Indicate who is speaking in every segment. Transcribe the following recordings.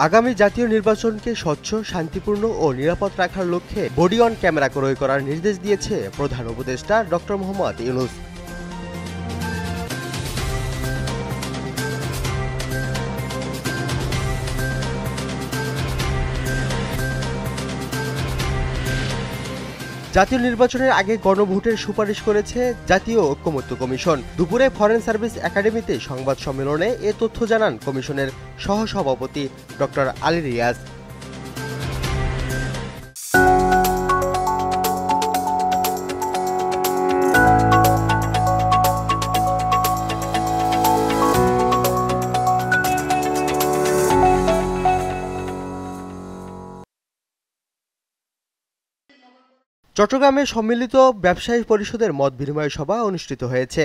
Speaker 1: আগামী জাতীয় নির্বাচনকে স্বচ্ছ, শান্তিপূর্ণ ও নিরাপদ রাখার লক্ষ্যে বডি অন ক্যামেরা ক্রয় করার নির্দেশ দিয়েছে প্রধান উপদেষ্টা ডক্টর মোহাম্মদ ইউনূস। জাতীয় নির্বাচনের আগে গণভোটের সুপারিশ করেছে জাতীয় ঐকমত্য কমিশন। দুপুরে ফরেন সার্ভিস একাডেমিতে সংবাদ সম্মেলনে এ তথ্য জানান কমিশনের সহসভাপতি ডক্টর আলী রিয়াজ। চট্টগ্রামে সম্মিলিত ব্যবসায়ী পরিষদের মত বিনিময় সভা অনুষ্ঠিত হয়েছে।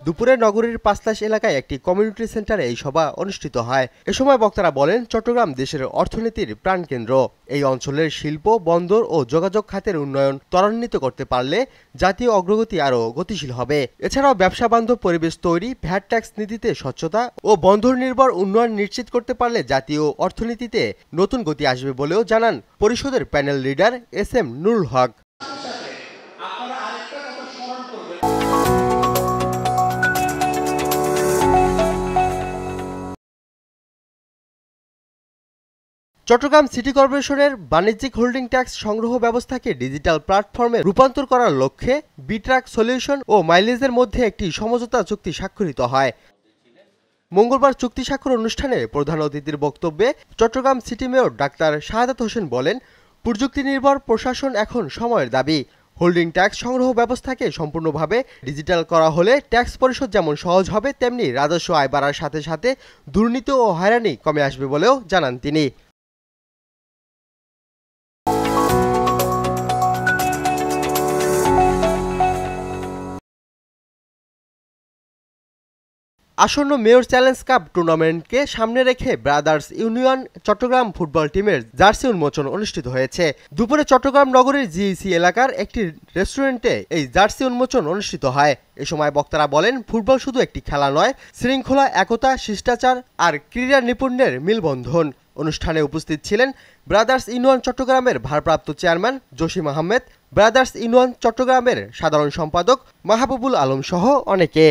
Speaker 1: দুপুরে নগরীর পাঁচলাশ এলাকায় একটি কমিউনিটি সেন্টারে এই সভা অনুষ্ঠিত হয়। এ সময় বক্তারা বলেন, চট্টগ্রাম দেশের অর্থনীতির প্রাণকেন্দ্র। এই অঞ্চলের শিল্প, বন্দর ও যোগাযোগ খাতের উন্নয়ন ত্বরান্বিত করতে পারলে জাতীয় অগ্রগতি আরও গতিশীল হবে। এছাড়াও ব্যবসা বান্ধব পরিবেশ তৈরি, ভ্যাট ট্যাক্স নীতিতে স্বচ্ছতা ও বন্দর নির্ভর উন্নয়ন নিশ্চিত করতে পারলে জাতীয় অর্থনীতিতে নতুন গতি আসবে বলেও জানান পরিষদের প্যানেল লিডার এস.এম. নুরুল হক। চট্টগ্রাম সিটি কর্পোরেশনের বাণিজ্যিক হোল্ডিং ট্যাক্স সংগ্রহ ব্যবস্থাকে ডিজিটাল প্ল্যাটফর্মে রূপান্তর করার লক্ষ্যে বিট্রাক সলিউশন ও মাইলেজের মধ্যে একটি সমঝোতা চুক্তি স্বাক্ষরিত হয়। মঙ্গলবার চুক্তি স্বাক্ষর অনুষ্ঠানে প্রধান অতিথির বক্তব্যে Chittagong city mayor doctor Shahadat Hossain বলেন, প্রযুক্তি নির্ভর প্রশাসন এখন সময়ের দাবি। হোল্ডিং ট্যাক্স সংগ্রহ ব্যবস্থাকে সম্পূর্ণভাবে ডিজিটাল করা হলে ট্যাক্স পরিশোধ যেমন সহজ হবে, তেমনি রাজস্ব আয় বাড়ার সাথে সাথে দুর্নীতি ও হয়রানি কমে আসবে বলেও জানান তিনি। আসন্ন মেয়র চ্যালেঞ্জ কাপ টুর্নামেন্টকে সামনে রেখে ব্রাদার্স ইউনিয়ন চট্টগ্রাম ফুটবল টিমের জার্সি উন্মোচন অনুষ্ঠিত হয়েছে। দুপুরে চট্টগ্রাম নগরীর জিইসি এলাকার একটি রেস্টুরেন্টে এই জার্সি উন্মোচন অনুষ্ঠিত হয়। এ সময় বক্তারা বলেন, ফুটবল শুধু একটি খেলা নয়, শৃঙ্খলা, একতা, শিষ্টাচার আর ক্রীড়া নিপুণের মিলবন্ধন। অনুষ্ঠানে উপস্থিত ছিলেন ব্রাদার্স ইউনিয়ন চট্টগ্রামের ভারপ্রাপ্ত chairman Jasim Ahmed, brothers union চট্টগ্রামের সাধারণ সম্পাদক মাহবুবুল আলম সহ অনেকে।